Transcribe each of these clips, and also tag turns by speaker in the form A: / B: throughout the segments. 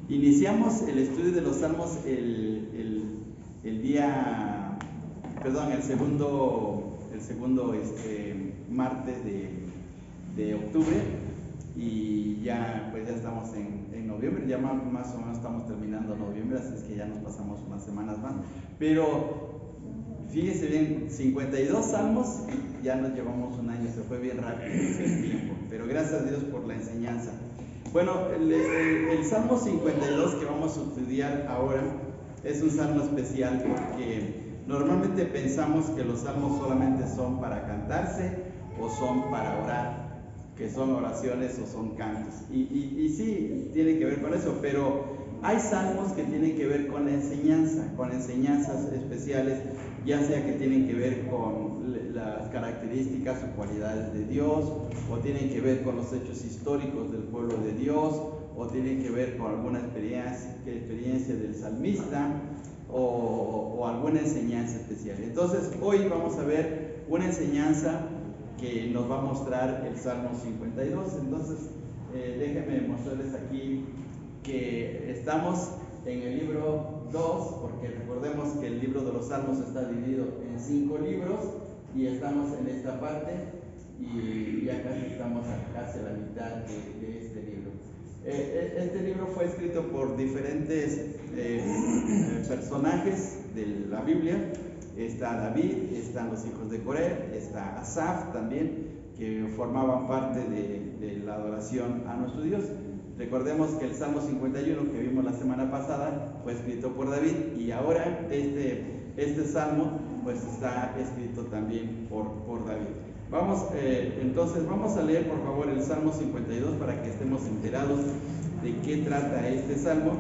A: Iniciamos el estudio de los Salmos el segundo martes de octubre, y ya estamos en noviembre, ya más o menos estamos terminando noviembre, así es que ya nos pasamos unas semanas más. Pero fíjese bien, 52 salmos, ya nos llevamos un año, se fue bien rápido el tiempo, pero gracias a Dios por la enseñanza. Bueno, el Salmo 52 que vamos a estudiar ahora es un salmo especial porque normalmente pensamos que los salmos solamente son para cantarse o son para orar, que son oraciones o son cantos. Y sí, tiene que ver con eso, pero hay salmos que tienen que ver con la enseñanza, con enseñanzas especiales, ya sea que tienen que ver con las características o cualidades de Dios, o tienen que ver con los hechos históricos del pueblo de Dios, o tienen que ver con alguna experiencia del salmista, o alguna enseñanza especial. Entonces, hoy vamos a ver una enseñanza que nos va a mostrar el Salmo 52. Entonces, déjenme mostrarles aquí que estamos en el libro 2, porque recordemos que el libro de los Salmos está dividido en 5 libros, y estamos en esta parte, y ya casi estamos casi a la mitad de este libro. Este libro fue escrito por diferentes personajes de la Biblia. Está David, están los hijos de Coré, está Asaf también, que formaban parte de la adoración a nuestro Dios. Recordemos que el Salmo 51 que vimos la semana pasada fue escrito por David, y ahora este salmo está escrito también por David. Entonces vamos a leer por favor el Salmo 52 para que estemos enterados de qué trata este salmo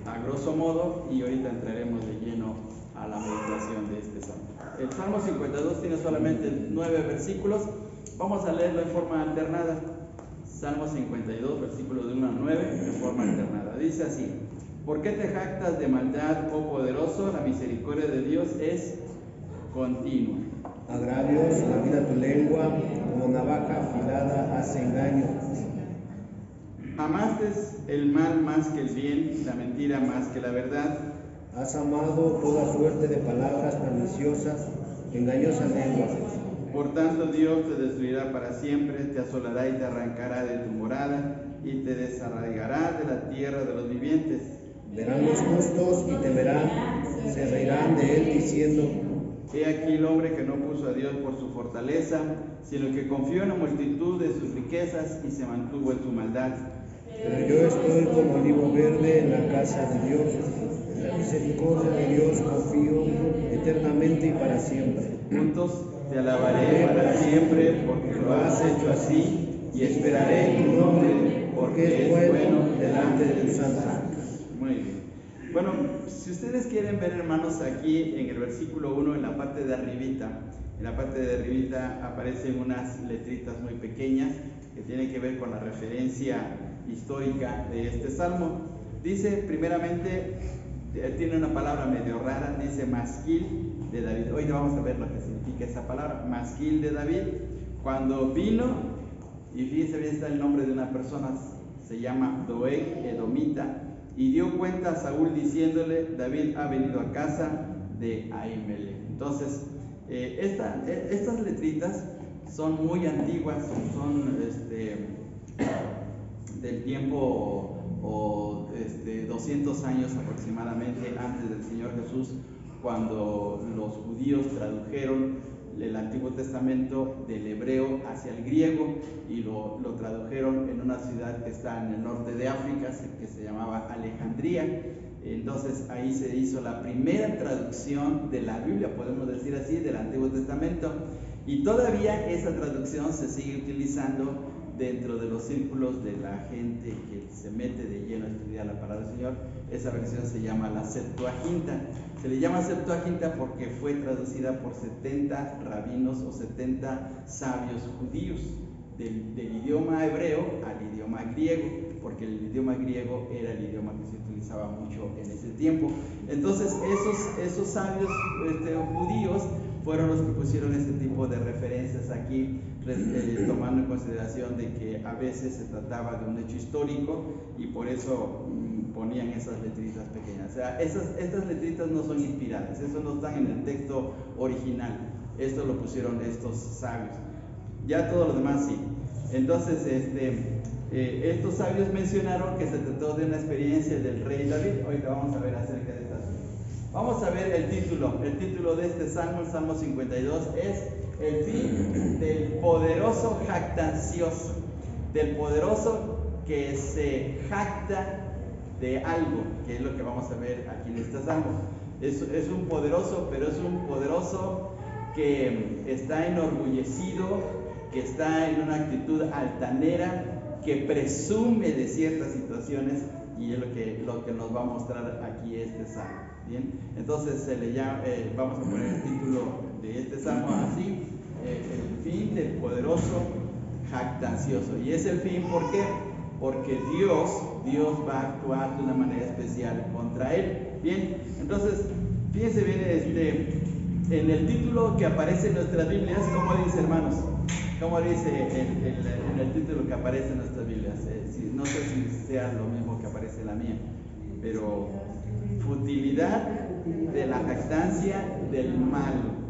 A: a grosso modo, y ahorita entraremos de lleno a la meditación de este salmo. El Salmo 52 tiene solamente 9 versículos. Vamos a leerlo en forma alternada. Salmo 52, versículos de 1 a 9, en forma alternada. Dice así: ¿Por qué te jactas de maldad, oh poderoso? La misericordia de Dios es continua.
B: Agravios, lamida tu lengua, como navaja afilada hace engaño.
A: Amaste el mal más que el bien, la mentira más que la verdad.
B: Has amado toda suerte de palabras perniciosas, engañosas lenguas.
A: Por tanto Dios te destruirá para siempre, te asolará y te arrancará de tu morada, y te desarraigará de la tierra de los vivientes.
B: Verán los justos y temerán, se reirán de él diciendo:
A: He aquí el hombre que no puso a Dios por su fortaleza, sino que confió en la multitud de sus riquezas y se mantuvo en su maldad.
B: Pero yo estoy como olivo verde en la casa de Dios, en la misericordia de Dios confío eternamente y para siempre.
A: Juntos te alabaré para siempre, porque lo has hecho así, y esperaré en tu nombre, porque es bueno delante del Santo. Muy bien. Bueno, si ustedes quieren ver, hermanos, aquí en el versículo 1, en la parte de arribita, aparecen unas letritas muy pequeñas que tienen que ver con la referencia histórica de este salmo. Dice, primeramente, tiene una palabra medio rara, dice masquil de David. Hoy vamos a ver lo que significa esa palabra, masquil de David. Cuando vino, y fíjense bien, está el nombre de una persona, se llama Doeg Edomita, y dio cuenta a Saúl diciéndole: David ha venido a casa de Ahimelech. Entonces, estas letritas son muy antiguas, son del tiempo 200 años aproximadamente antes del Señor Jesús, cuando los judíos tradujeron el Antiguo Testamento del hebreo hacia el griego y lo tradujeron en una ciudad que está en el norte de África, que se llamaba Alejandría. Entonces ahí se hizo la primera traducción de la Biblia, podemos decir así, del Antiguo Testamento, y todavía esa traducción se sigue utilizando dentro de los círculos de la gente que se mete de lleno a estudiar la palabra del Señor. Esa versión se llama la Septuaginta. Se le llama Septuaginta porque fue traducida por 70 rabinos o 70 sabios judíos del idioma hebreo al idioma griego, porque el idioma griego era el idioma que se utilizaba mucho en ese tiempo. Entonces esos sabios judíos fueron los que pusieron este tipo de referencias aquí, tomando en consideración de que a veces se trataba de un hecho histórico, y por eso ponían esas letritas pequeñas. O sea, estas letritas no son inspiradas, eso no está en el texto original. Esto lo pusieron estos sabios. Ya todo lo demás sí. Entonces, estos sabios mencionaron que se trató de una experiencia del rey David. Ahorita vamos a ver acerca de estas. Vamos a ver el título. El título de este salmo, el Salmo 52, es el fin del poderoso jactancioso. Del poderoso que se jacta de algo, que es lo que vamos a ver aquí en este salmo. Es un poderoso, pero es un poderoso que está enorgullecido, que está en una actitud altanera, que presume de ciertas situaciones, y es lo que nos va a mostrar aquí este salmo. Bien, entonces se le llama, vamos a poner el título de este salmo así, el fin del poderoso jactancioso. Y es el fin, ¿por qué? Porque Dios va a actuar de una manera especial contra él. Bien, entonces fíjense bien, en el título que aparece en nuestras Biblias, ¿cómo dice, hermanos? ¿Cómo dice en el título que aparece en nuestras Biblias? No sé si sea lo mismo que aparece en la mía, pero futilidad de la jactancia del malo.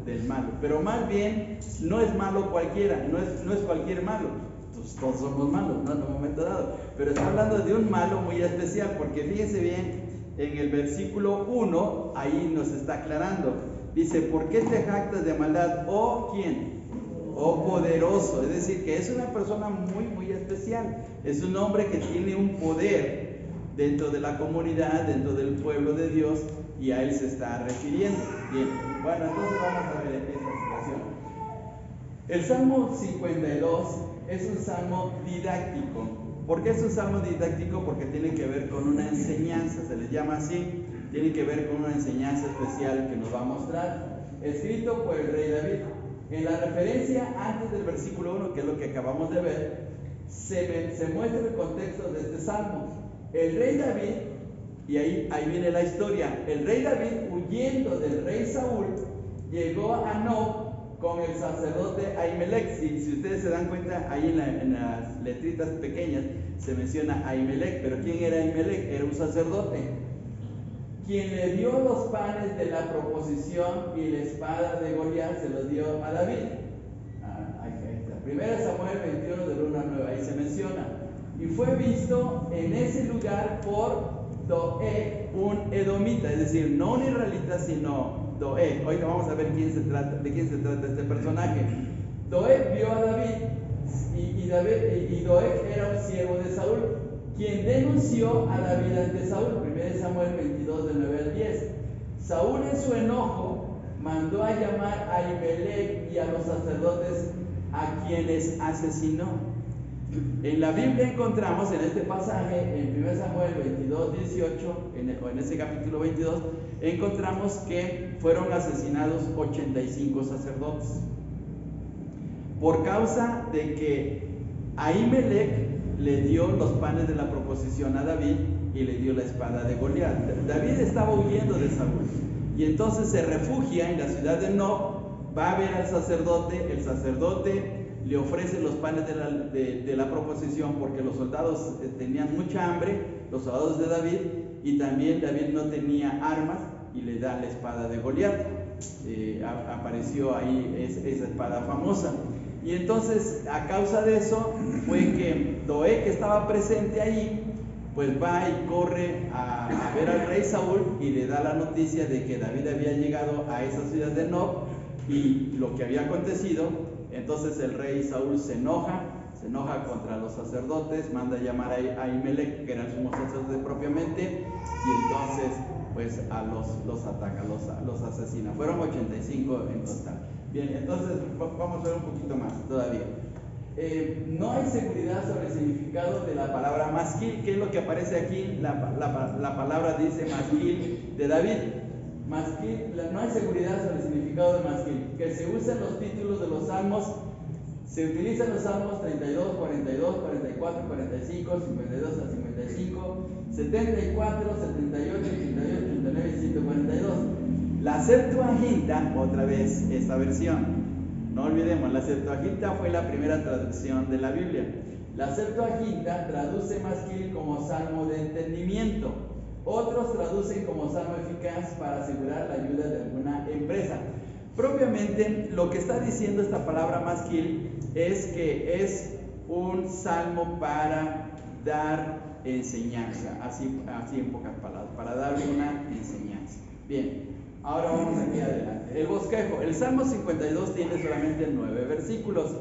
A: Pero más bien, no es malo cualquiera, no es cualquier malo. Todos somos malos, ¿no? En un momento dado. Pero está hablando de un malo muy especial, porque fíjense bien, en el versículo 1, ahí nos está aclarando. Dice, ¿por qué te jactas de maldad? ¿O quién? O poderoso, es decir, que es una persona muy, muy especial. Es un hombre que tiene un poder dentro de la comunidad, dentro del pueblo de Dios, y a él se está refiriendo. Bien, bueno, entonces vamos a ver esta situación. El Salmo 52 es un salmo didáctico. ¿Por qué es un salmo didáctico? Porque tiene que ver con una enseñanza, se les llama así, tiene que ver con una enseñanza especial que nos va a mostrar, escrito por el rey David. En la referencia antes del versículo 1, que es lo que acabamos de ver, se muestra el contexto de este salmo. El rey David, y ahí viene la historia, el rey David, huyendo del rey Saúl, llegó a Nob con el sacerdote Ahimelech. Si ustedes se dan cuenta, ahí en las letritas pequeñas se menciona Ahimelech, pero ¿quién era Ahimelech? Era un sacerdote, quien le dio los panes de la proposición y la espada de Goliat se los dio a David. Ahí está. 1 Samuel 21 del 1 al 9, ahí se menciona. Y fue visto en ese lugar por Doeg, un edomita, es decir, no un israelita, sino Doeg. Hoy vamos a ver de quién se trata este personaje. Doeg vio a David, y Doeg era un siervo de Saúl, quien denunció a David ante Saúl. 1 Samuel 22 del 9 al 10. Saúl en su enojo mandó a llamar a Ahimelech y a los sacerdotes, a quienes asesinó. En la Biblia encontramos en este pasaje, en 1 Samuel 22, 18, en ese capítulo 22, encontramos que fueron asesinados 85 sacerdotes por causa de que Ahimelech le dio los panes de la proposición a David y le dio la espada de Goliat. David estaba huyendo de Saúl y entonces se refugia en la ciudad de Nob, va a ver al sacerdote, el sacerdote le ofrece los panes de la proposición porque los soldados tenían mucha hambre, los soldados de David, y también David no tenía armas y le da la espada de Goliat. Apareció ahí esa espada famosa. Y entonces, a causa de eso, fue que Doeg, que estaba presente ahí, pues va y corre a ver al rey Saúl y le da la noticia de que David había llegado a esa ciudad de Nob y lo que había acontecido. Entonces el rey Saúl se enoja contra los sacerdotes, manda a llamar a Ahimelech, que era el sumo sacerdote propiamente, y entonces pues los ataca, los asesina. Fueron 85 en total. Bien, entonces vamos a ver un poquito más todavía. No hay seguridad sobre el significado de la palabra masquil, que es lo que aparece aquí. La palabra dice masquil de David. Masquil, no hay seguridad sobre el significado de masquil, que se usa en los títulos de los salmos. Se utilizan los salmos 32, 42, 44, 45, 52 a 55, 74, 78, 88, 89 y 142. La Septuaginta, otra vez esta versión, no olvidemos, la Septuaginta fue la primera traducción de la Biblia. La Septuaginta traduce masquil como salmo de entendimiento. Otros traducen como salmo eficaz para asegurar la ayuda de alguna empresa. Propiamente lo que está diciendo esta palabra masquil es que es un salmo para dar enseñanza, así en pocas palabras, para dar una enseñanza. Bien, ahora vamos aquí adelante. El bosquejo. El Salmo 52 tiene solamente 9 versículos.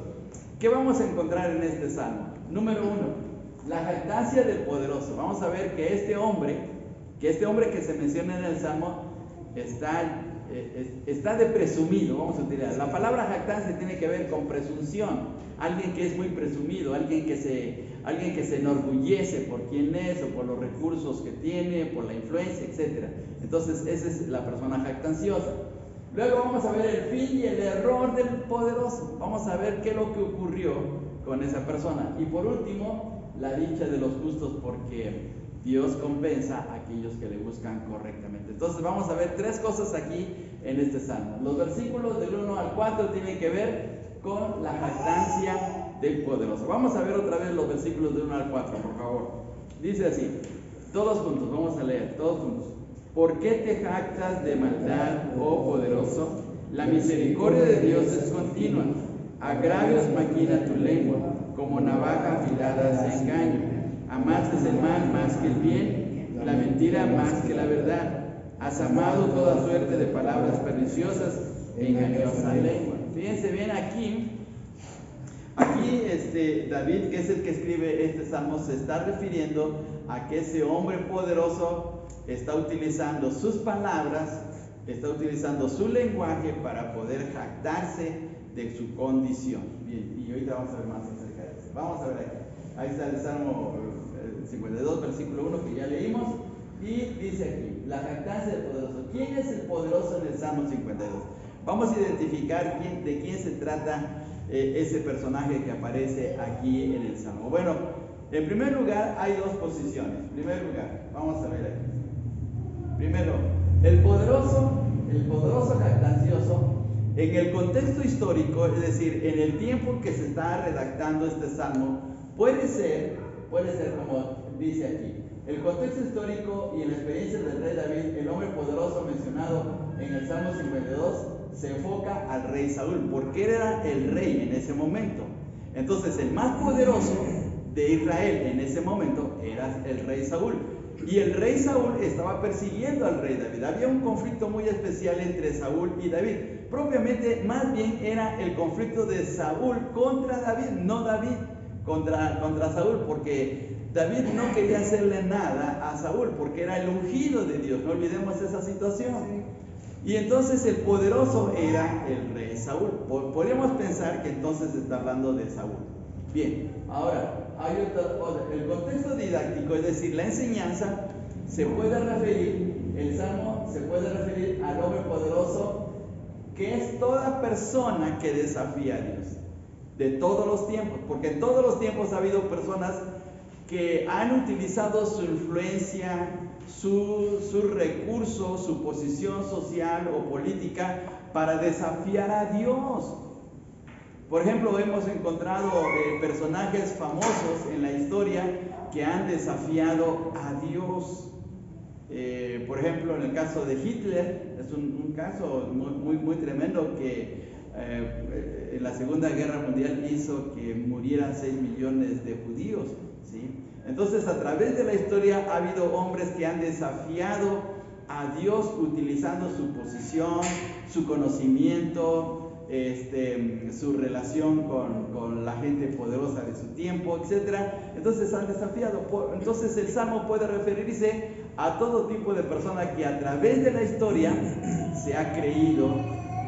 A: ¿Qué vamos a encontrar en este salmo? Número 1, la jactancia del poderoso. Vamos a ver que este hombre que se menciona en el salmo está de presumido, vamos a utilizar. La palabra jactancia tiene que ver con presunción. Alguien que es muy presumido, alguien que se enorgullece por quién es o por los recursos que tiene, por la influencia, etc. Entonces, esa es la persona jactanciosa. Luego vamos a ver el fin y el error del poderoso. Vamos a ver qué es lo que ocurrió con esa persona. Y por último, la dicha de los justos, porque Dios compensa a aquellos que le buscan correctamente. Entonces vamos a ver 3 cosas aquí en este salmo. Los versículos del 1 al 4 tienen que ver con la jactancia del poderoso. Vamos a ver otra vez los versículos del 1 al 4, por favor. Dice así, todos juntos, vamos a leer, todos juntos. ¿Por qué te jactas de maldad, oh poderoso? La misericordia de Dios es continua. Agravios maquina tu lengua, como navaja afilada se engaña. Amaste el mal más que el bien, la mentira más que la verdad. Has amado toda suerte de palabras perniciosas e engañosa lengua. Fíjense bien aquí David, que es el que escribe este salmo, se está refiriendo a que ese hombre poderoso está utilizando sus palabras, está utilizando su lenguaje para poder jactarse de su condición. Bien, y ahorita vamos a ver más acerca de eso. Vamos a ver aquí. Ahí está el Salmo 52, versículo 1 que ya leímos, y dice aquí, la jactancia del poderoso. ¿Quién es el poderoso en el Salmo 52? Vamos a identificar de quién se trata ese personaje que aparece aquí en el Salmo. Bueno, en primer lugar hay 2 posiciones. En primer lugar, vamos a ver aquí. Primero, el poderoso jactancioso, en el contexto histórico, es decir, en el tiempo que se está redactando este Salmo, puede ser como dice aquí. El contexto histórico y en la experiencia del rey David, el hombre poderoso mencionado en el Salmo 52, se enfoca al rey Saúl, porque era el rey en ese momento. Entonces, el más poderoso de Israel en ese momento era el rey Saúl. Y el rey Saúl estaba persiguiendo al rey David. Había un conflicto muy especial entre Saúl y David. Propiamente, más bien era el conflicto de Saúl contra David, no David contra Saúl, porque David no quería hacerle nada a Saúl, porque era el ungido de Dios. No olvidemos esa situación. Y entonces el poderoso era el rey Saúl. Podríamos pensar que entonces está hablando de Saúl. Bien, ahora, el contexto didáctico, es decir, la enseñanza, el Salmo se puede referir al hombre poderoso, que es toda persona que desafía a Dios, de todos los tiempos, porque en todos los tiempos ha habido personas que han utilizado su influencia, sus recursos, su posición social o política para desafiar a Dios. Por ejemplo, hemos encontrado personajes famosos en la historia que han desafiado a Dios. Por ejemplo, en el caso de Hitler, es un caso muy tremendo que en la Segunda Guerra Mundial hizo que murieran 6 millones de judíos, ¿sí? Entonces, a través de la historia ha habido hombres que han desafiado a Dios utilizando su posición, su conocimiento, su relación con la gente poderosa de su tiempo, etc. Entonces han desafiado. Entonces el Salmo puede referirse a todo tipo de persona que a través de la historia se ha creído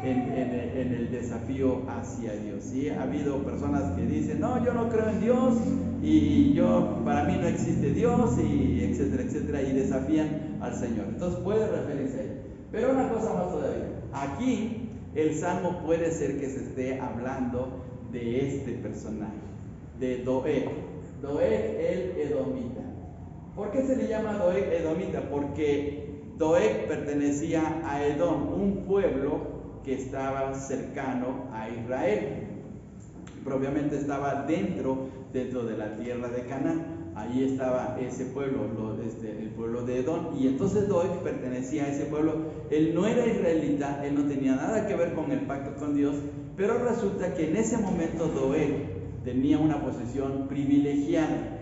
A: en el desafío hacia Dios, ¿sí? Ha habido personas que dicen, no, yo no creo en Dios, y para mí no existe Dios, y etcétera, etcétera, y desafían al Señor. Entonces puede referirse a él. Pero una cosa más todavía, aquí el Salmo puede ser que se esté hablando de este personaje, de Doeg, el edomita. ¿Por qué se le llama Doeg edomita? Porque Doeg pertenecía a Edom, un pueblo que estaba cercano a Israel. Propiamente estaba dentro de la tierra de Canaán. ahí estaba ese pueblo, el pueblo de Edom, y entonces Doeg pertenecía a ese pueblo. Él no era israelita, él no tenía nada que ver con el pacto con Dios, pero resulta que en ese momento Doeg tenía una posición privilegiada.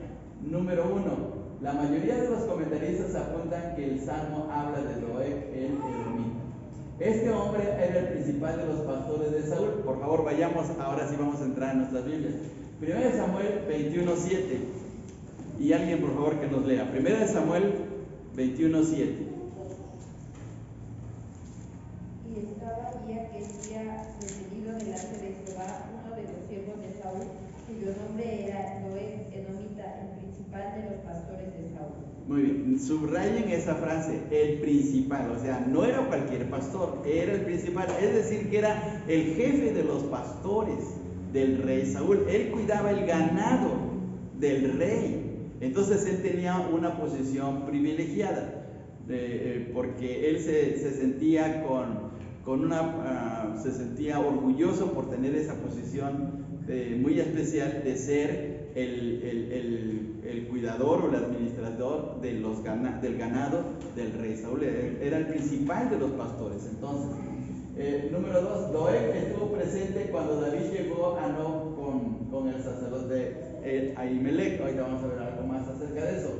A: Número uno, la mayoría de los comentaristas apuntan que el Salmo habla de Doeg el edomita. Este hombre era el principal de los pastores de Saúl. Por favor, vayamos, ahora sí vamos a entrar en nuestras Biblias. 1 Samuel 21:7. Y alguien, por favor, que nos lea. 1 Samuel 21:7.
C: Y estaba allí aquel día detenido delante de Jehová uno de los siervos de Saúl, cuyo nombre era Doeg edomita, el principal de los pastores de Saúl.
A: Muy bien, subrayen esa frase, el principal, o sea, no era cualquier pastor, era el principal, es decir, que era el jefe de los pastores del rey Saúl. Él cuidaba el ganado del rey, entonces él tenía una posición privilegiada, porque él se sentía se sentía orgulloso por tener esa posición muy especial de ser el cuidador o el administrador del ganado del rey Saúl. Era el principal de los pastores. Entonces, número 2, Doeg estuvo presente cuando David llegó a Nob con el sacerdote Ahimelech. Ahorita vamos a ver algo más acerca de eso.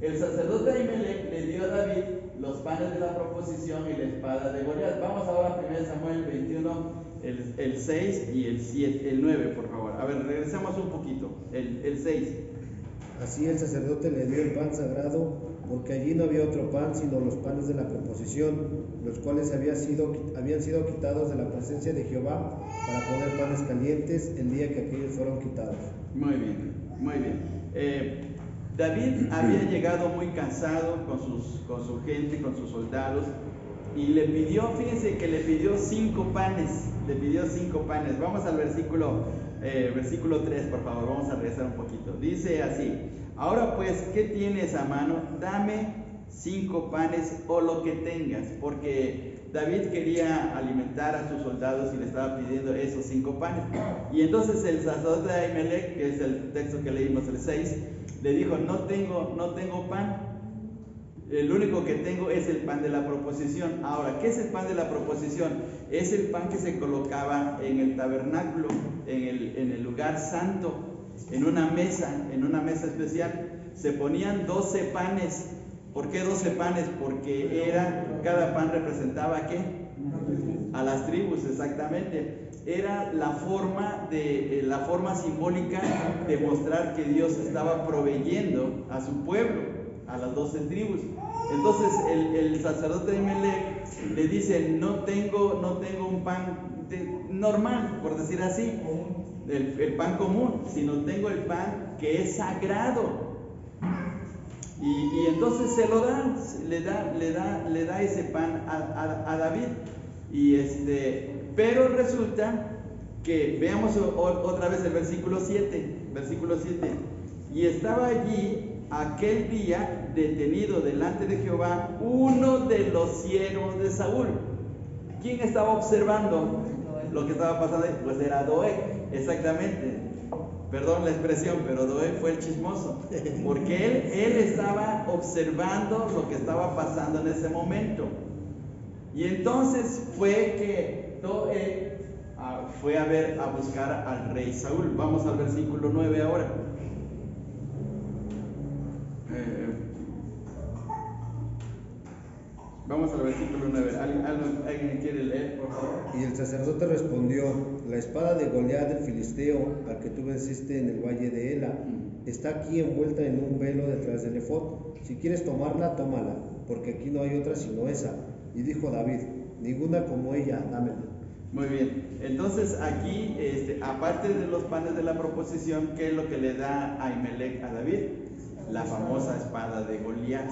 A: El sacerdote Ahimelech le dio a David los panes de la proposición y la espada de Goliat. Vamos ahora a 1 Samuel 21, el 6 y el 9, por favor. A ver, regresamos un poquito. El 6.
B: Así el sacerdote le dio el pan sagrado, porque allí no había otro pan sino los panes de la proposición, los cuales habían sido quitados de la presencia de Jehová para poner panes calientes el día que aquellos fueron quitados.
A: Muy bien, muy bien. David había llegado muy cansado con su gente, con sus soldados, y le pidió, fíjense que le pidió 5 panes, Vamos al versículo 3, por favor, vamos a regresar un poquito. Dice así: ahora pues, ¿qué tienes a mano? Dame 5 panes o lo que tengas, porque David quería alimentar a sus soldados y le estaba pidiendo esos 5 panes. Y entonces el sacerdote de Ahimelech, que es el texto que leímos, el 6, le dijo: no tengo pan, el único que tengo es el pan de la proposición. Ahora, ¿qué es el pan de la proposición? Es el pan que se colocaba en el tabernáculo, en el lugar santo, en una mesa especial. Se ponían 12 panes. ¿Por qué 12 panes? Porque cada pan representaba ¿a qué? A las tribus, exactamente. Era la forma simbólica de mostrar que Dios estaba proveyendo a su pueblo, a las 12 tribus. Entonces el sacerdote de Ahimelech le dice: no tengo un pan normal, por decir así, el pan común, sino tengo el pan que es sagrado. Y entonces se lo da, le da ese pan a David. Pero resulta que, veamos otra vez el versículo 7. Y estaba allí aquel día detenido delante de Jehová uno de los siervos de Saúl. ¿Quién estaba observando lo que estaba pasando? Pues era Doeg, exactamente. Perdón la expresión, pero Doeg fue el chismoso, porque él estaba observando lo que estaba pasando en ese momento. Y entonces fue que Doeg fue a buscar al rey Saúl. Vamos al versículo 9 ahora. Vamos al versículo 9. ¿Alguien quiere leer, por favor?
B: Y el sacerdote respondió: la espada de Goliat el filisteo, al que tú venciste en el valle de Ela, está aquí envuelta en un velo detrás del efod. Si quieres tomarla, tómala, porque aquí no hay otra sino esa. Y dijo David: ninguna como ella, dámela.
A: Muy bien, entonces aquí, aparte de los panes de la proposición, ¿qué es lo que le da Ahimelech a David? La famosa espada de Goliat.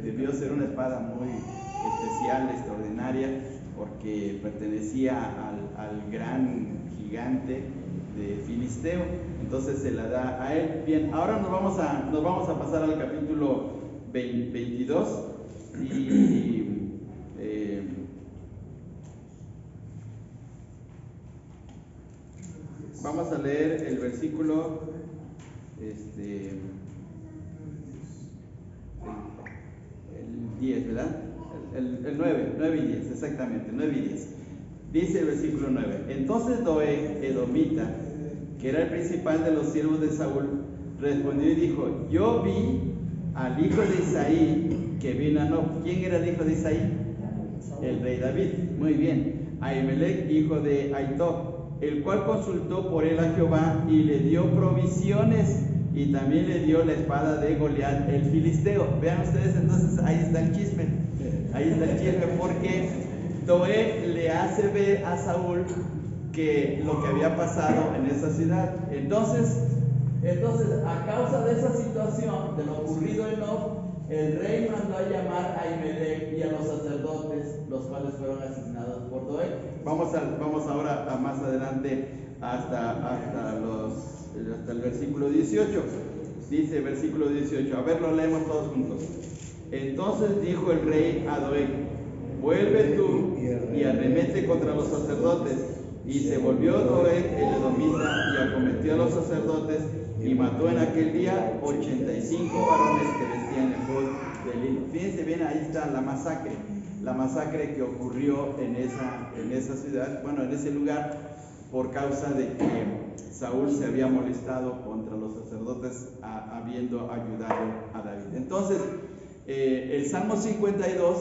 A: Debió ser una espada muy especial, extraordinaria, porque pertenecía al gran gigante de Filisteo. Entonces se la da a él. Bien, ahora nos vamos a pasar al capítulo 22 y vamos a leer el versículo el 10, ¿verdad? El 9 y 10, exactamente, 9 y 10. Dice el versículo 9: Entonces Doeg, edomita, que era el principal de los siervos de Saúl, respondió y dijo: Yo vi al hijo de Isaí que vino a Nob. ¿Quién era el hijo de Isaí? El rey David. Muy bien. Ahimelech, hijo de Ahitob, el cual consultó por él a Jehová y le dio provisiones, y también le dio la espada de Goliat el filisteo. Vean ustedes, entonces ahí está el chisme. Ahí está el chisme, porque Doeg le hace ver a Saúl que lo que había pasado en esa ciudad. Entonces, a causa de esa situación, de lo ocurrido en Nob, el rey mandó a llamar a Ahimelech y a los sacerdotes, los cuales fueron asesinados por Doeg. Vamos ahora más adelante hasta el versículo 18. Dice versículo 18, a ver, lo leemos todos juntos. Entonces dijo el rey a Doeg: Vuelve tú y arremete contra los sacerdotes. Y se volvió Doeg el edomita y acometió a los sacerdotes y mató en aquel día 85 varones que vestían efod de lino. Fíjense bien, ahí está la masacre que ocurrió en esa ciudad, bueno, en ese lugar, por causa de que Saúl se había molestado contra los sacerdotes habiendo ayudado a David. Entonces, el Salmo 52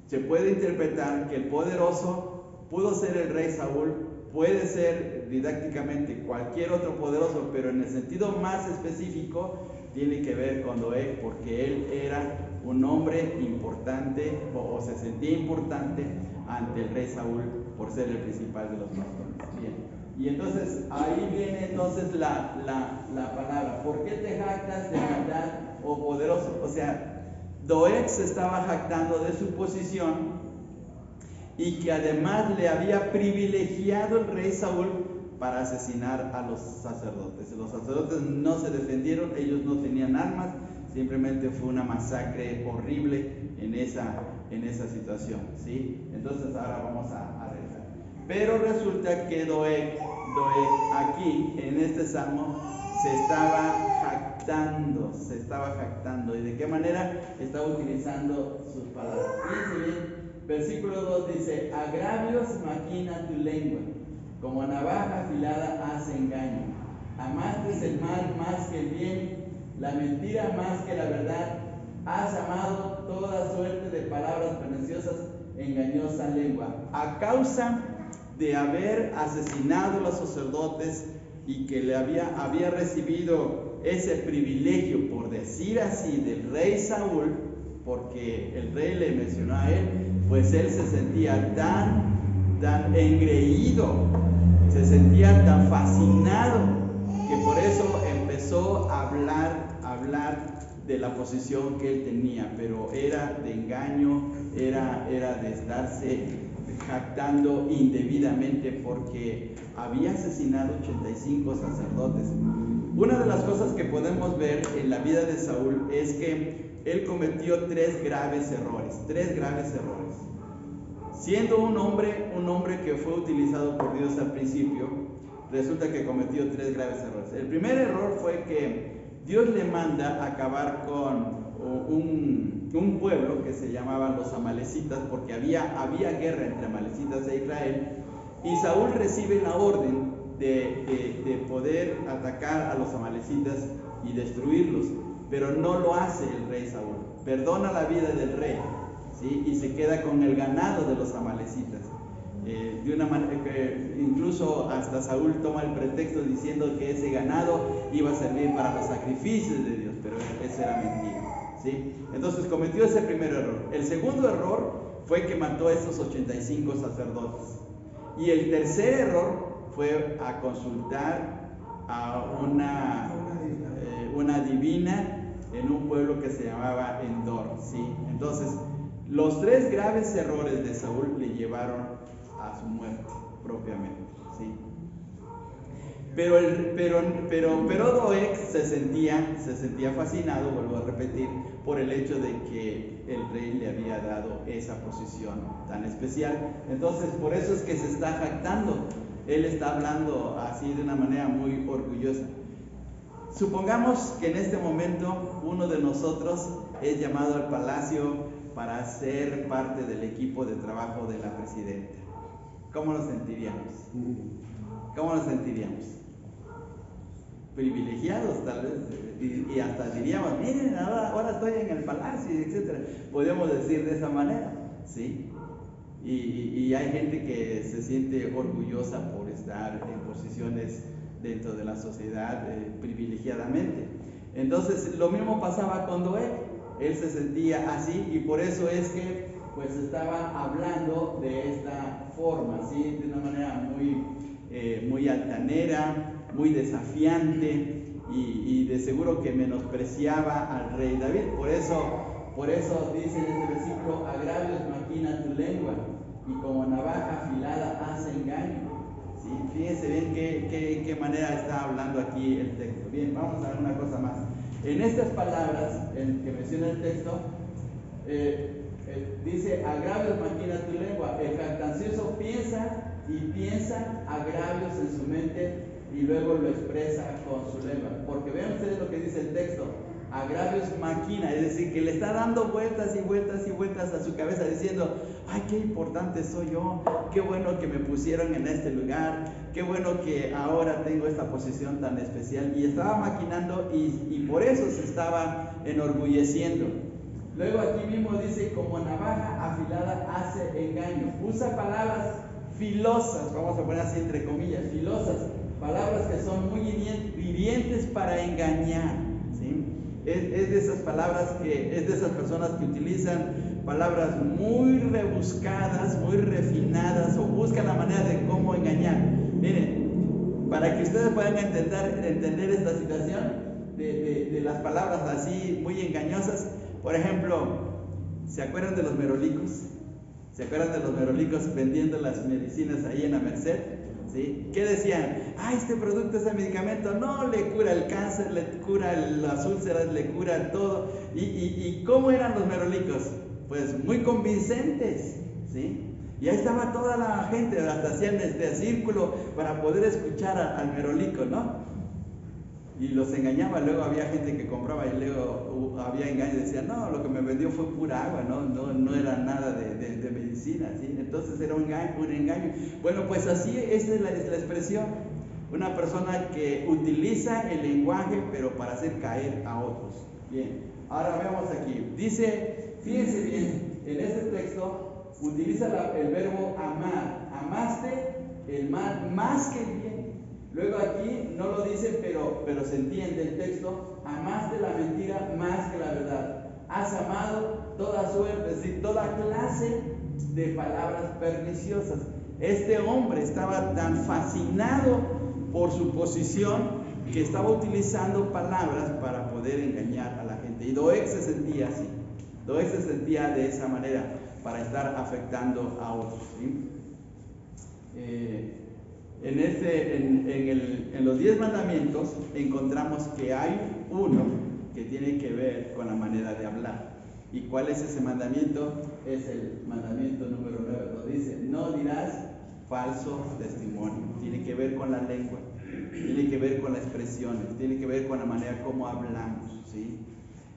A: se puede interpretar que el poderoso pudo ser el rey Saúl, puede ser didácticamente cualquier otro poderoso, pero en el sentido más específico tiene que ver con Doeg, porque él era un hombre importante o se sentía importante ante el rey Saúl por ser el principal de los pastores. Bien. Y entonces ahí viene entonces la palabra: ¿por qué te jactas de matar, oh poderoso? O sea, Doeg se estaba jactando de su posición y que además le había privilegiado el rey Saúl para asesinar a los sacerdotes. Los sacerdotes no se defendieron, ellos no tenían armas, simplemente fue una masacre horrible en esa situación, ¿sí? Entonces ahora vamos a rezar. Pero resulta que Doeg aquí en este salmo se estaba jactando. ¿Y de qué manera? Estaba utilizando sus palabras. Fíjense bien, versículo 2 dice: agravios maquina tu lengua, como navaja afilada hace engaño. Amaste el mal más que el bien, la mentira más que la verdad. Has amado toda suerte de palabras perniciosas, engañosa lengua. A causa de haber asesinado a los sacerdotes y que le había recibido ese privilegio, por decir así, del rey Saúl, porque el rey le mencionó a él, pues él se sentía tan engreído, se sentía tan fascinado, que por eso empezó a hablar de la posición que él tenía, pero era de engaño, era de estarse jactando indebidamente, porque había asesinado 85 sacerdotes. Una de las cosas que podemos ver en la vida de Saúl es que él cometió tres graves errores. Siendo un hombre que fue utilizado por Dios al principio, resulta que cometió tres graves errores. El primer error fue que Dios le manda acabar con un pueblo que se llamaban los amalecitas, porque había guerra entre amalecitas e Israel, y Saúl recibe la orden de poder atacar a los amalecitas y destruirlos, pero no lo hace el rey Saúl. Perdona la vida del rey, ¿sí? Y se queda con el ganado de los amalecitas. De una manera que incluso hasta Saúl toma el pretexto diciendo que ese ganado iba a servir para los sacrificios de Dios, pero eso era mentira, ¿sí? Entonces cometió ese primer error. El segundo error fue que mató a esos 85 sacerdotes. Y el tercer error fue a consultar a una divina en un pueblo que se llamaba Endor, ¿sí? Entonces, los tres graves errores de Saúl le llevaron a su muerte propiamente, ¿sí? Pero Doeg se sentía fascinado, vuelvo a repetir, por el hecho de que el rey le había dado esa posición tan especial. Entonces, por eso es que se está jactando. él está hablando así de una manera muy orgullosa. Supongamos que en este momento uno de nosotros es llamado al palacio para ser parte del equipo de trabajo de la presidenta. ¿Cómo nos sentiríamos? ¿Cómo nos sentiríamos? Privilegiados tal vez, y hasta diríamos, miren, ahora estoy en el palacio, etc. Podemos decir de esa manera, ¿sí? Y hay gente que se siente orgullosa por estar en posiciones dentro de la sociedad privilegiadamente. Entonces lo mismo pasaba con Doeg, él se sentía así, y por eso es que pues estaba hablando de esta forma, ¿sí? De una manera muy altanera, muy desafiante, y de seguro que menospreciaba al rey David. Por eso dice en este versículo, agravios maquina tu lengua, y como navaja afilada hace engaño. ¿Sí? Fíjense bien qué manera está hablando aquí el texto. Bien, vamos a ver una cosa más. En estas palabras que menciona el texto, dice, agravios maquina tu lengua. El jactancioso piensa agravios en su mente y luego lo expresa con su lengua. Porque vean ustedes lo que dice el texto. Agravios maquina, es decir, que le está dando vueltas y vueltas y vueltas a su cabeza diciendo, ay, qué importante soy yo, qué bueno que me pusieron en este lugar, qué bueno que ahora tengo esta posición tan especial. Y estaba maquinando y por eso se estaba enorgulleciendo. Luego aquí mismo dice, como navaja afilada hace engaño. Usa palabras filosas, vamos a poner así entre comillas, filosas, palabras que son muy hirientes para engañar, ¿sí? Es de esas palabras es de esas personas que utilizan palabras muy rebuscadas, muy refinadas, o buscan la manera de cómo engañar. Miren, para que ustedes puedan entender esta situación de las palabras así muy engañosas. Por ejemplo, ¿se acuerdan de los merolicos? ¿Se acuerdan de los merolicos vendiendo las medicinas ahí en la Merced? ¿Sí? ¿Qué decían? Este producto, ese medicamento, no, le cura el cáncer, le cura las úlceras, le cura todo. ¿Y cómo eran los merolicos? Pues muy convincentes, ¿sí? Y ahí estaba toda la gente, hasta hacían este círculo para poder escuchar al merolico, ¿no? Y los engañaba. Luego había gente que compraba y luego había engaños y decía, no, lo que me vendió fue pura agua, no era nada de medicina, ¿sí? Entonces era un engaño. Bueno, pues así esa es la expresión. Una persona que utiliza el lenguaje pero para hacer caer a otros. Bien, ahora veamos aquí. Dice, fíjense bien, en este texto utiliza el verbo amar. Amaste el mal más que el bien. Luego aquí no lo dice, pero se entiende el texto. Amaste la mentira más que la verdad. Has amado toda suerte, es decir, toda clase de palabras perniciosas. Este hombre estaba tan fascinado por su posición que estaba utilizando palabras para poder engañar a la gente. Y Doeg se sentía así. Doeg se sentía de esa manera para estar afectando a otros, ¿sí? En los 10 mandamientos encontramos que hay uno que tiene que ver con la manera de hablar. ¿Y cuál es ese mandamiento? Es el mandamiento número 9, donde dice, no dirás falso testimonio. Tiene que ver con la lengua, tiene que ver con las expresiones, tiene que ver con la manera como hablamos, ¿sí?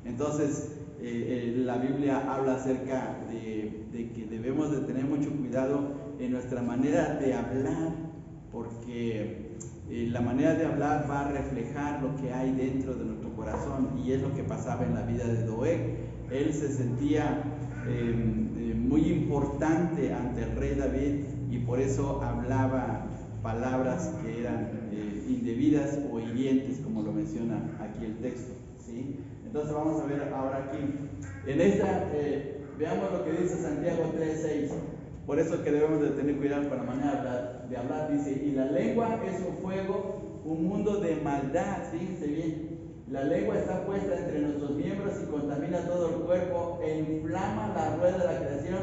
A: Entonces, la Biblia habla acerca de que debemos de tener mucho cuidado en nuestra manera de hablar, porque la manera de hablar va a reflejar lo que hay dentro de nuestro corazón, y es lo que pasaba en la vida de Doeg. Él se sentía muy importante ante el rey David y por eso hablaba palabras que eran indebidas o hirientes, como lo menciona aquí el texto, ¿sí? Entonces vamos a ver ahora aquí, en esta, veamos lo que dice Santiago 3:6. Por eso que debemos de tener cuidado con la manera de hablar. Dice, y la lengua es un fuego, un mundo de maldad. Fíjense bien, la lengua está puesta entre nuestros miembros y contamina todo el cuerpo e inflama la rueda de la creación,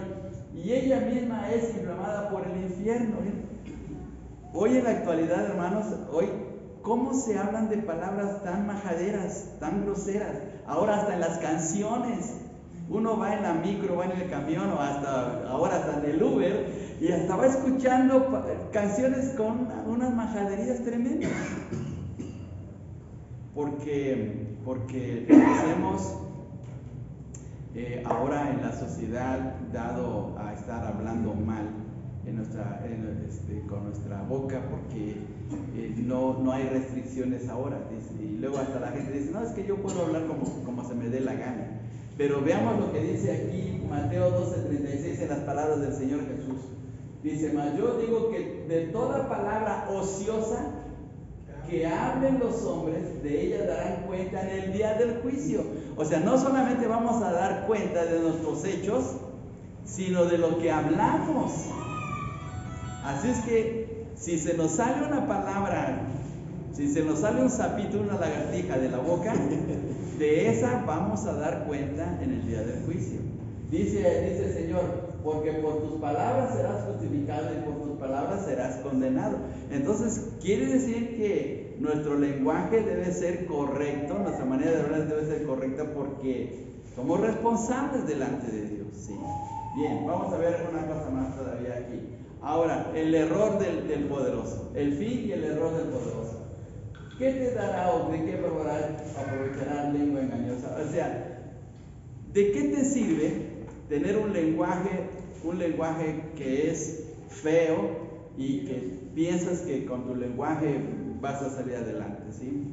A: y ella misma es inflamada por el infierno. Hoy en la actualidad, hermanos, hoy, ¿cómo se hablan de palabras tan majaderas, tan groseras? Ahora hasta en las canciones. Uno va en la micro, va en el camión o ahora hasta en el Uber y hasta va escuchando canciones con unas majaderías tremendas. Porque hacemos ahora en la sociedad, dado a estar hablando mal con nuestra boca, porque no hay restricciones ahora. Y luego hasta la gente dice, no, es que yo puedo hablar como se me dé la gana. Pero veamos lo que dice aquí Mateo 12:36 en las palabras del Señor Jesús. Dice, mas yo digo que de toda palabra ociosa que hablen los hombres, de ella darán cuenta en el día del juicio. O sea, no solamente vamos a dar cuenta de nuestros hechos, sino de lo que hablamos. Así es que si se nos sale una palabra, si se nos sale un sapito, una lagartija de la boca, de esa vamos a dar cuenta en el día del juicio. Dice el Señor, porque por tus palabras serás justificado y por tus palabras serás condenado. Entonces, quiere decir que nuestro lenguaje debe ser correcto, nuestra manera de hablar debe ser correcta porque somos responsables delante de Dios. ¿Sí? Bien, vamos a ver una cosa más todavía aquí. Ahora, el error del poderoso, el fin y el error del poderoso. ¿Qué te dará o de qué aprovechará lengua engañosa? O sea, ¿de qué te sirve tener un lenguaje que es feo y que piensas que con tu lenguaje vas a salir adelante? ¿Sí?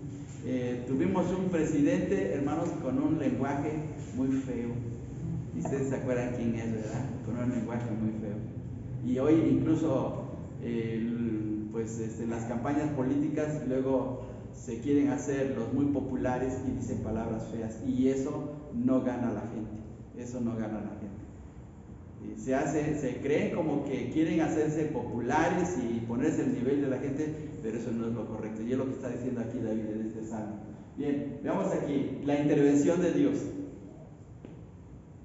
A: Tuvimos un presidente, hermanos, con un lenguaje muy feo. Y ustedes se acuerdan quién es, ¿verdad? Con un lenguaje muy feo. Y hoy incluso, en las campañas políticas luego se quieren hacer los muy populares y dicen palabras feas. Y eso no gana a la gente. Eso no gana a la gente. Se creen como que quieren hacerse populares y ponerse al nivel de la gente, pero eso no es lo correcto. Y es lo que está diciendo aquí David en este salmo. Bien, veamos aquí la intervención de Dios.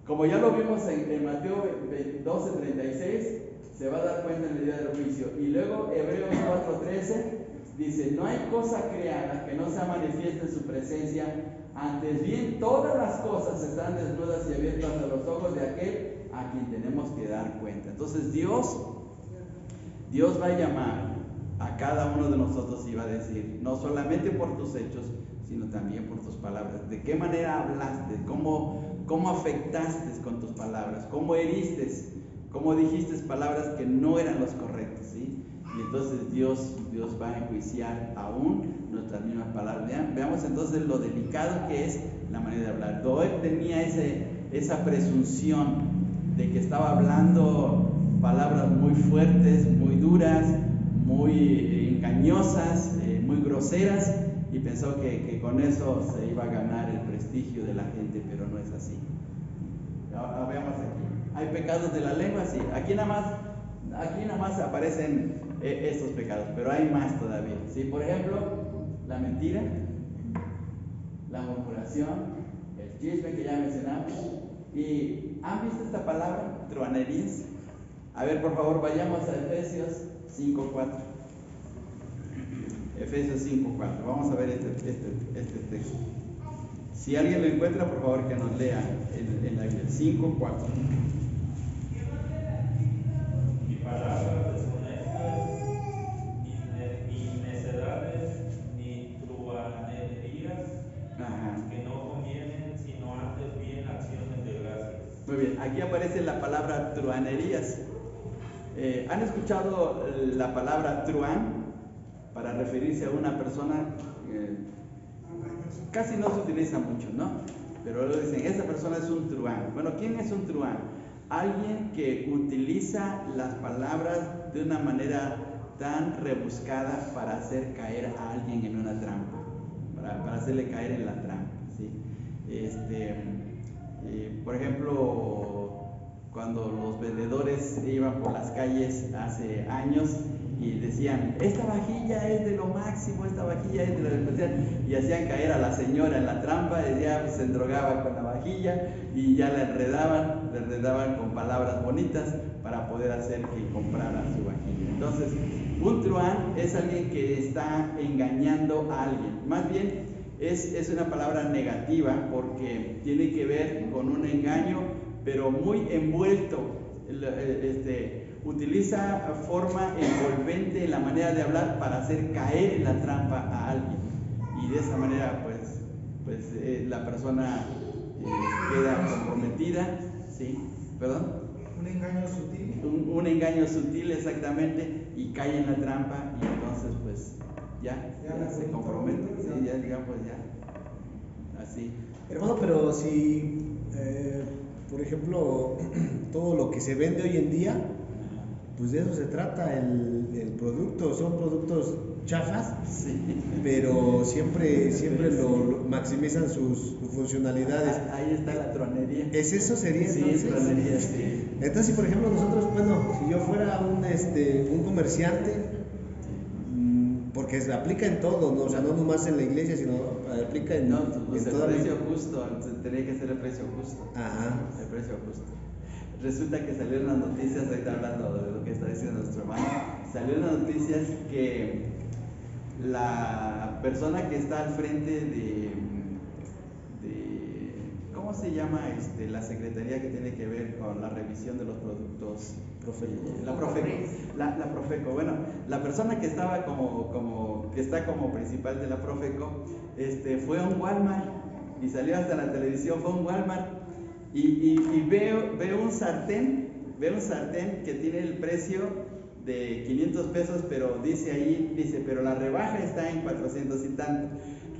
A: Como ya lo vimos en Mateo 12:36, se va a dar cuenta en el día del juicio. Y luego Hebreos 4:13 dice, no hay cosa creada que no sea manifiesta en su presencia, antes bien todas las cosas están desnudas y abiertas a los ojos de aquel a quien tenemos que dar cuenta. Entonces Dios va a llamar a cada uno de nosotros y va a decir, no solamente por tus hechos, sino también por tus palabras. ¿De qué manera hablaste? ¿Cómo afectaste con tus palabras? ¿Cómo heriste? ¿Cómo dijiste palabras que no eran los correctos? ¿Sí? Y entonces Dios va a enjuiciar aún nuestras mismas palabras. Veamos entonces lo delicado que es la manera de hablar. Doeg tenía esa presunción de que estaba hablando palabras muy fuertes, muy duras, muy engañosas, muy groseras, y pensó que con eso se iba a ganar el prestigio de la gente, pero no es así. Veamos aquí. ¿Hay pecados de la lengua? Sí. Aquí nada más aparecen estos pecados, pero hay más todavía. ¿Sí? Por ejemplo, la mentira, la murmuración, el chisme que ya mencionamos. ¿Y han visto esta palabra? Truanerías. A ver, por favor, vayamos a Efesios 5:4. Efesios 5:4. Vamos a ver este texto. Si alguien lo encuentra, por favor que nos lea en la Biblia. 5:4.
D: Ni palabras deshonestas, ni necedades, ni truanerías, que no convienen, sino antes bien acciones de gracias.
A: Muy bien, aquí aparece la palabra truanerías. ¿Han escuchado la palabra truán para referirse a una persona? Casi no se utiliza mucho, ¿no? Pero luego dicen, esa persona es un truán. Bueno, ¿quién es un truán? Alguien que utiliza las palabras de una manera tan rebuscada para hacer caer a alguien en una trampa, para hacerle caer en la trampa, ¿sí? Por ejemplo, cuando los vendedores iban por las calles hace años y decían, esta vajilla es de lo máximo, esta vajilla es de lo especial, y hacían caer a la señora en la trampa, ella se endrogaba con la vajilla y ya la enredaban con palabras bonitas para poder hacer que comprara su vajilla. Entonces, un truán es alguien que está engañando a alguien. Más bien, es una palabra negativa porque tiene que ver con un engaño, pero muy envuelto. Utiliza forma envolvente en la manera de hablar para hacer caer en la trampa a alguien. Y de esa manera, la persona queda comprometida, ¿sí? ¿Perdón?
E: Un engaño sutil.
A: Un engaño sutil, exactamente, y cae en la trampa y entonces pues ya se compromete, ¿sí? Ya digamos ya, así.
B: Hermano, pero si, por ejemplo, todo lo que se vende hoy en día, pues de eso se trata el producto, son productos chafas,
A: sí,
B: pero siempre lo maximizan sus funcionalidades.
A: Ahí está la truanería.
B: ¿Es eso sería entonces?
A: Sí, truanería, sí.
B: Entonces, si por ejemplo nosotros, si yo fuera un comerciante, porque se aplica en todo, ¿no? O sea, no nomás en la iglesia, sino aplica en,
A: pues
B: en
A: el
B: toda
A: precio justo, tendría que ser el precio justo.
B: Ajá.
A: El precio justo. Resulta que salieron las noticias, ahorita hablando de lo que está diciendo nuestro hermano, salieron las noticias que la persona que está al frente de ¿cómo se llama la secretaría que tiene que ver con la revisión de los productos? La Profeco. Bueno, la persona que estaba que está como principal de la Profeco, fue a un Walmart y salió hasta la televisión, fue a un Walmart y veo un sartén que tiene el precio de 500 pesos, pero dice, pero la rebaja está en 400 y tanto.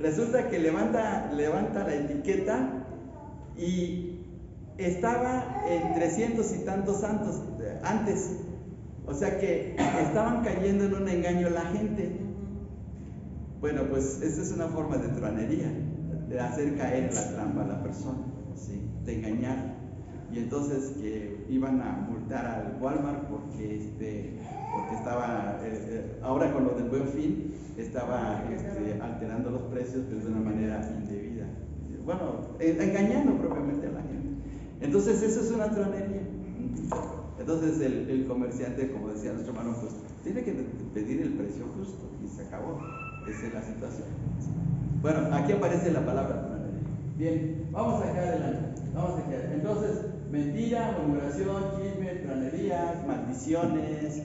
A: Resulta que levanta la etiqueta y estaba en 300 y tantos antes. O sea que estaban cayendo en un engaño la gente. Bueno, pues esa es una forma de truanería, de hacer caer en la trampa a la persona, ¿sí? De engañar. Y entonces que iban a multar al Walmart porque estaba, ahora con lo del Buen Fin, estaba alterando los precios, pero de una manera indebida. Bueno, engañando propiamente a la gente. Entonces eso es una truanería. Entonces el comerciante, como decía nuestro hermano, pues tiene que pedir el precio justo y se acabó. Esa es la situación. Bueno, aquí aparece la palabra truanería. Bien, vamos aquí adelante. Entonces, mentira, murmuración, chisme, truanerías, maldiciones.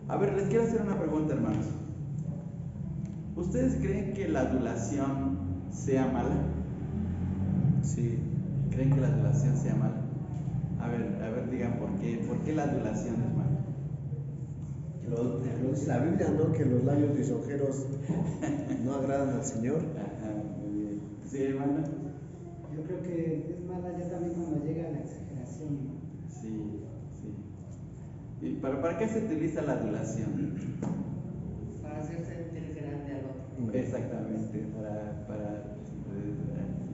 A: A ver, les quiero hacer una pregunta, hermanos. ¿Ustedes creen que la adulación sea mala?
B: Sí.
A: ¿Creen que la adulación sea mala? A ver, digan por qué la adulación es mala.
B: Lo dice la Biblia, ¿no? Que los labios lisonjeros no agradan al Señor.
A: Ajá, muy bien. ¿Sí, hermano?
E: Yo creo que es mala ya también cuando llega a la exageración.
A: Sí. ¿Y para qué se utiliza la adulación?
F: Para hacer sentir grande al otro.
A: Exactamente, para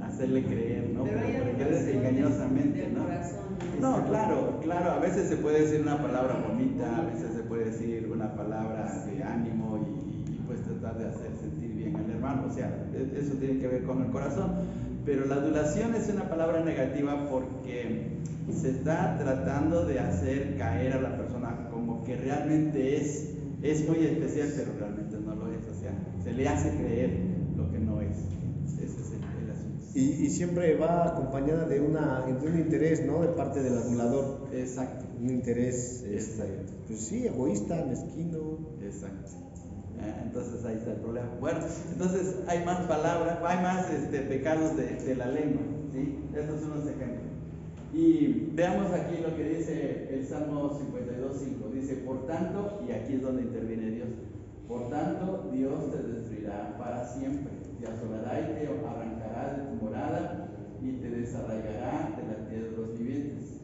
A: hacerle creer, ¿no?
F: Pero hay
A: Para creer
F: adulación
A: engañosamente,
F: del
A: ¿no?
F: corazón,
A: No, claro, a veces se puede decir una palabra bonita, a veces se puede decir una palabra de ánimo y pues tratar de hacer sentir bien al hermano, o sea, eso tiene que ver con el corazón, pero la adulación es una palabra negativa porque se está tratando de hacer caer a la persona como que realmente es muy especial, pero realmente no lo es, o sea, se le hace creer lo que no es. Ese es el asunto.
B: Y siempre va acompañada de un interés, ¿no? De parte del adulador.
A: Exacto.
B: Un interés,
A: Exacto.
B: pues sí, egoísta, mezquino.
A: Exacto. Entonces ahí está el problema. Bueno, entonces hay más palabras, hay más pecados de la lengua, ¿sí? Estos son los ejemplos. Y veamos aquí lo que dice el Salmo 52:5. Dice, por tanto, y aquí es donde interviene Dios, por tanto Dios te destruirá para siempre, te asolará y te arrancará de tu morada y te desarraigará de la tierra de los vivientes.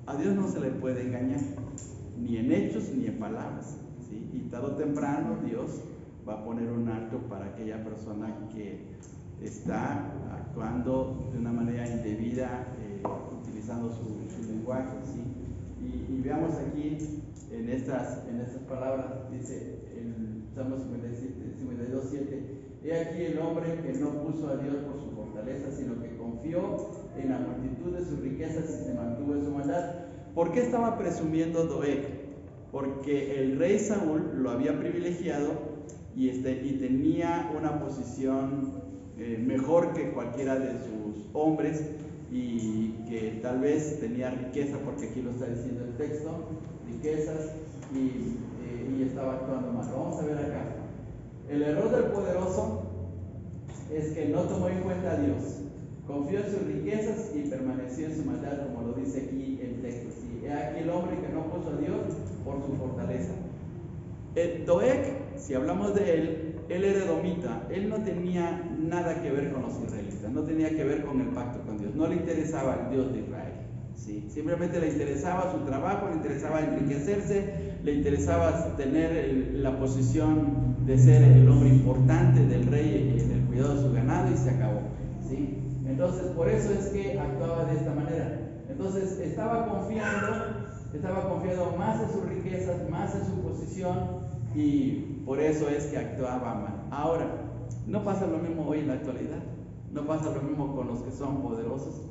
A: A Dios no se le puede engañar, ni en hechos ni en palabras, ¿sí? Y tarde o temprano Dios va a poner un alto para aquella persona que está actuando de una manera indebida, utilizando su lenguaje, ¿sí? Y veamos aquí en estas palabras, dice el Salmo 52:7, he aquí el hombre que no puso a Dios por su fortaleza, sino que confió en la multitud de sus riquezas y se mantuvo en su maldad. ¿Por qué estaba presumiendo Doeg? porque el rey Saúl lo había privilegiado y tenía una posición mejor que cualquiera de sus hombres, y que tal vez tenía riqueza, porque aquí lo está diciendo el texto, riquezas, y estaba actuando mal. Vamos a ver acá. El error del poderoso es que no tomó en cuenta a Dios, confió en sus riquezas y permaneció en su maldad, como lo dice aquí el texto. ¿Sí? He aquí el hombre que no puso a Dios por su fortaleza. Doeg, si hablamos de él era edomita, él no tenía nada que ver con los israelitas, no tenía que ver con el pacto con Dios, no le interesaba el Dios de Israel, ¿sí? Simplemente le interesaba su trabajo, le interesaba enriquecerse, le interesaba tener la posición de ser el hombre importante del rey en el cuidado de su ganado, y se acabó, ¿sí? Entonces, por eso es que actuaba de esta manera. Entonces, estaba confiando más en sus riquezas, más en su posición, y por eso es que actuaba mal. Ahora, no pasa lo mismo hoy en la actualidad, no pasa lo mismo con los que son poderosos,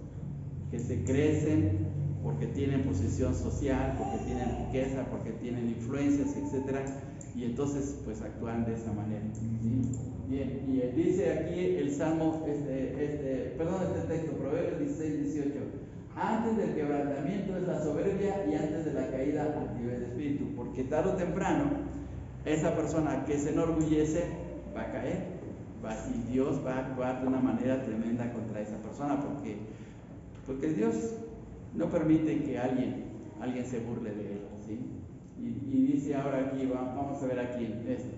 A: que se crecen porque tienen posición social, porque tienen riqueza, porque tienen influencias, etc. Y entonces pues actúan de esa manera, ¿sí? Bien, y dice aquí el Salmo, este texto, Proverbios 16, 18. Antes del quebrantamiento es la soberbia, y antes de la caída altivez de espíritu, porque tarde o temprano esa persona que se enorgullece va a caer, y Dios va a actuar de una manera tremenda contra esa persona, porque Dios no permite que alguien se burle de él, ¿sí? Y dice ahora aquí, vamos a ver aquí esto.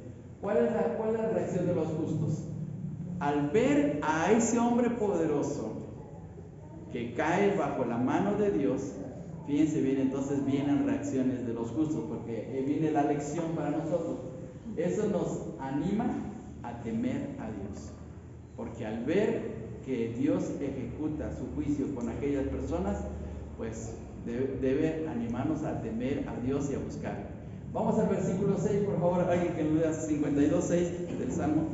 A: ¿Cuál es la reacción de los justos? Al ver a ese hombre poderoso que cae bajo la mano de Dios, fíjense bien, entonces vienen reacciones de los justos, porque viene la lección para nosotros. Eso nos anima a temer a Dios, porque al ver que Dios ejecuta su juicio con aquellas personas, pues debe animarnos a temer a Dios y a buscar. Vamos al versículo 6, por favor, alguien que nos lea 52:6 del Salmo.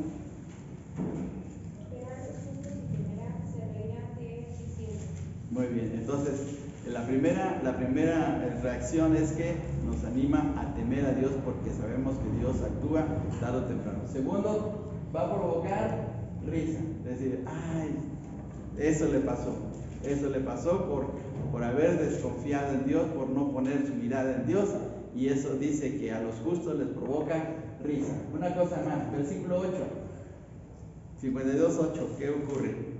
A: Muy bien, entonces la primera reacción es que nos anima a temer a Dios, porque sabemos que Dios actúa tarde o temprano. Segundo, va a provocar risa, es decir, ay, eso le pasó por haber desconfiado en Dios, por no poner su mirada en Dios, y eso dice que a los justos les provoca risa. Una cosa más, versículo 8, 52:8, ¿qué ocurre?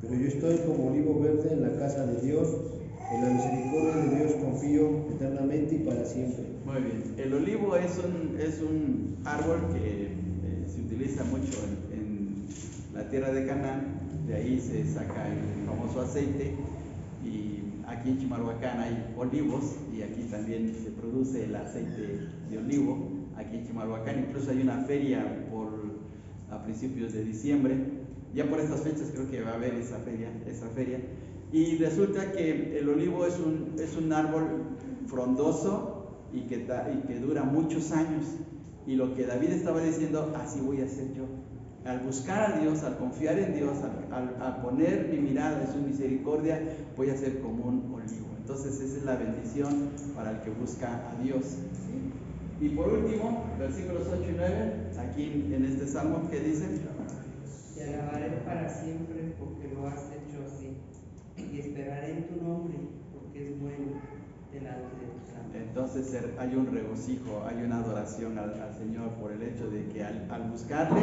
B: Pero yo estoy como olivo verde en la casa de Dios, en la misericordia de Dios confío eternamente y para siempre.
A: Muy bien, el olivo es un árbol que se utiliza mucho en la tierra de Canaán, de ahí se saca el famoso aceite, y aquí en Chimalhuacán hay olivos, y aquí también se produce el aceite de olivo, aquí en Chimalhuacán. Incluso hay una feria a principios de diciembre. Ya por estas fechas creo que va a haber esa feria. Y resulta que el olivo es un árbol frondoso y que dura muchos años. Y lo que David estaba diciendo, así voy a hacer yo. Al buscar a Dios, al confiar en Dios, al poner mi mirada en su misericordia, voy a ser como un olivo. Entonces esa es la bendición para el que busca a Dios, ¿sí? Y por último, versículos 8 y 9, aquí en este salmo, ¿qué dice?
F: Te alabaré para siempre porque lo has hecho así, y esperaré en tu nombre porque es bueno delante de tus santos.
A: Entonces hay un regocijo, hay una adoración al Señor por el hecho de que al buscarle,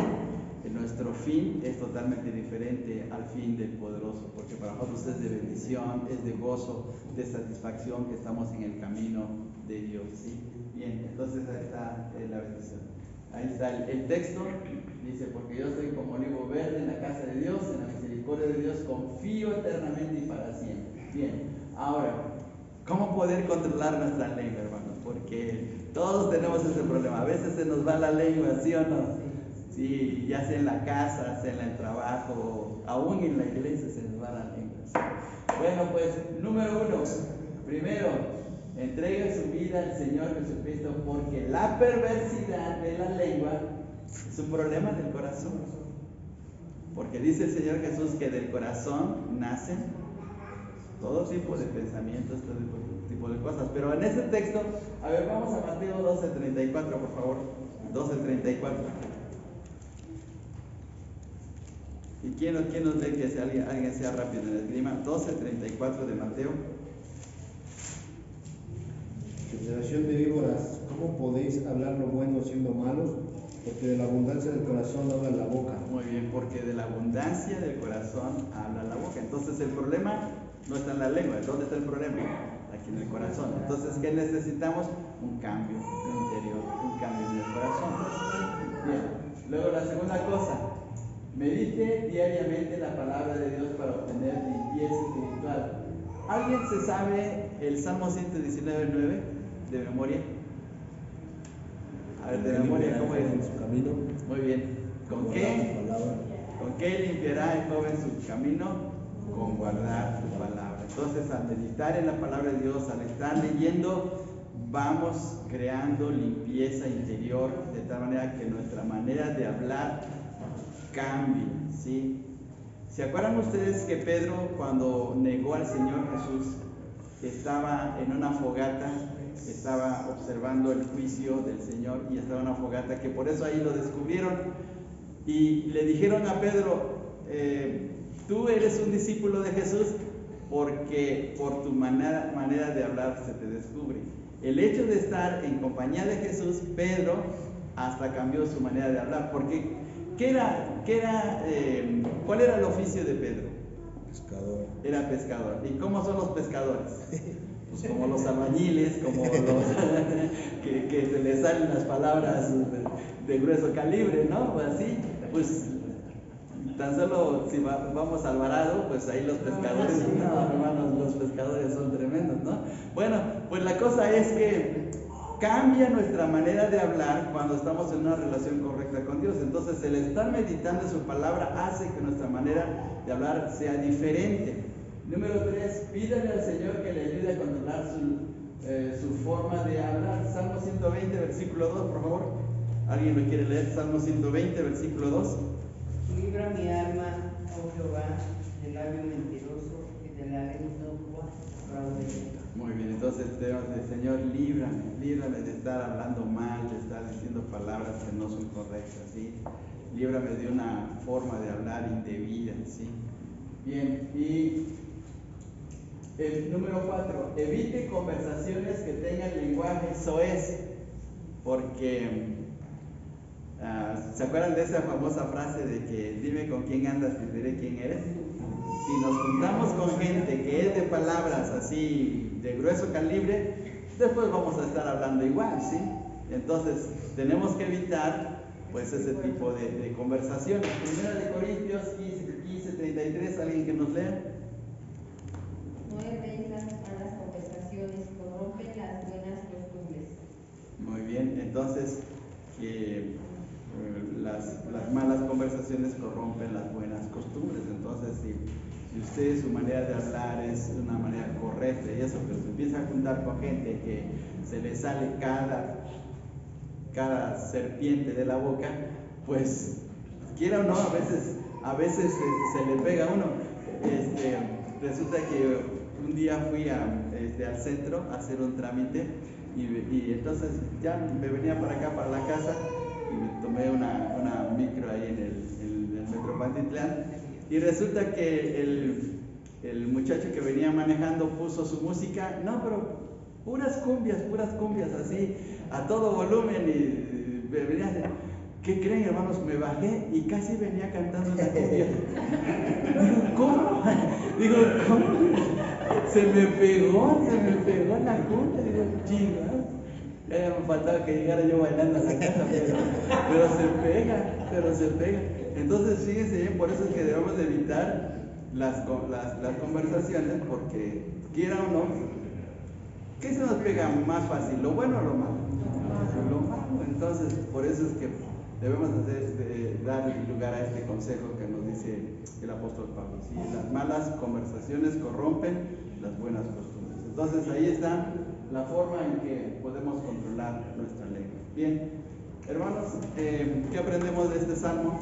A: nuestro fin es totalmente diferente al fin del poderoso, porque para nosotros es de bendición, es de gozo, de satisfacción, que estamos en el camino de Dios, ¿sí? Bien, entonces ahí está la bendición. Ahí está el texto, dice, porque yo soy como olivo verde en la casa de Dios, en la misericordia de Dios confío eternamente y para siempre. Bien, ahora, ¿cómo poder controlar nuestra lengua, hermanos? Porque todos tenemos ese problema, a veces se nos va la lengua, ¿sí o no? Sí, ya sea en la casa, sea en el trabajo, aún en la iglesia se nos va la lengua, ¿sí? Bueno, pues, número 1, primero, entregue su vida al Señor Jesucristo, porque la perversidad de la lengua es un problema del corazón. Porque dice el Señor Jesús que del corazón nacen todo tipo de pensamientos, todo tipo de cosas. Pero en este texto, a ver, vamos a Mateo 12:34, por favor. 12:34. ¿Y quién nos lee que alguien sea rápido en el esgrima? 12:34 de Mateo.
B: Generación de víboras, ¿cómo podéis hablar lo bueno siendo malos? Porque de la abundancia del corazón habla la boca.
A: Muy bien, porque de la abundancia del corazón habla la boca. Entonces el problema no está en la lengua. ¿Dónde está el problema? Aquí en el corazón. Entonces, ¿qué necesitamos? Un cambio interior, un cambio en el corazón. Bien, luego la segunda cosa, medite diariamente la palabra de Dios para obtener limpieza espiritual. ¿Alguien se sabe el Salmo 119:9 de memoria? A ver, de memoria, ¿cómo es?
B: En su camino.
A: Muy bien. ¿Con qué? ¿Con qué limpiará el joven su camino? Con guardar su palabra. Entonces, al meditar en la palabra de Dios, al estar leyendo, vamos creando limpieza interior, de tal manera que nuestra manera de hablar cambie, ¿sí? ¿Se acuerdan ustedes que Pedro, cuando negó al Señor Jesús, estaba en una fogata, estaba observando el juicio del Señor y estaba en una fogata, que por eso ahí lo descubrieron y le dijeron a Pedro, tú eres un discípulo de Jesús porque por tu manera de hablar se te descubre? El hecho de estar en compañía de Jesús, Pedro hasta cambió su manera de hablar, porque ¿cuál era el oficio de Pedro?
B: Pescador.
A: Era pescador. ¿Y cómo son los pescadores? Pues como los albañiles, como los que se les salen las palabras de grueso calibre, ¿no? Pues así, pues tan solo si vamos al varado, pues ahí los pescadores, no, hermanos, los pescadores son tremendos, ¿no? Bueno, pues la cosa es que cambia nuestra manera de hablar cuando estamos en una relación correcta con Dios. Entonces, el estar meditando en su palabra hace que nuestra manera de hablar sea diferente. Número 3, pídale al Señor que le ayude a controlar su forma de hablar. Salmo 120, versículo 2, por favor. ¿Alguien lo quiere leer? Salmo 120, versículo 2.
F: Libra mi alma, oh Jehová, del labio mentiroso y de la lengua fraudulenta.
A: Muy bien, entonces debemos decir, Señor, líbrame de estar hablando mal, de estar diciendo palabras que no son correctas, ¿sí? Líbrame de una forma de hablar indebida, ¿sí? Bien, y el número 4, evite conversaciones que tengan lenguaje soez, porque ¿se acuerdan de esa famosa frase de que dime con quién andas y diré quién eres? Si nos juntamos con gente que es de palabras así de grueso calibre, después vamos a estar hablando igual, ¿sí? Entonces tenemos que evitar pues ese tipo de conversaciones. Primera de Corintios 15:33, ¿alguien que nos lea?
C: No erréis las malas conversaciones, corrompen las buenas costumbres.
A: Muy bien, entonces las malas conversaciones corrompen las buenas costumbres. Entonces, si usted su manera de hablar es una manera correcta y eso, pero se empieza a juntar con gente que se le sale cada serpiente de la boca, pues quiera o no, a veces se le pega a uno. Resulta que un día fui al centro a hacer un trámite y entonces ya me venía para acá, para la casa, y me tomé una micro ahí en el metro Pantitlán, y resulta que el muchacho que venía manejando puso su música, no, pero puras cumbias, así, a todo volumen, y venía, ¿qué creen, hermanos? Me bajé y casi venía cantando una cumbia. Digo, ¿cómo? Se me pegó la cumbia, digo, chinga. Ya me faltaba que llegara yo bailando a la casa, pero se pega. Entonces, fíjense bien, por eso es que debemos de evitar las conversaciones, porque quiera o no, ¿qué se nos pega más fácil, lo bueno o lo malo? Lo malo. Entonces, por eso es que debemos dar lugar a este consejo que nos dice el apóstol Pablo, ¿sí? Las malas conversaciones corrompen las buenas costumbres. Entonces, ahí está la forma en que podemos controlar nuestra lengua. Bien, hermanos, ¿qué aprendemos de este salmo?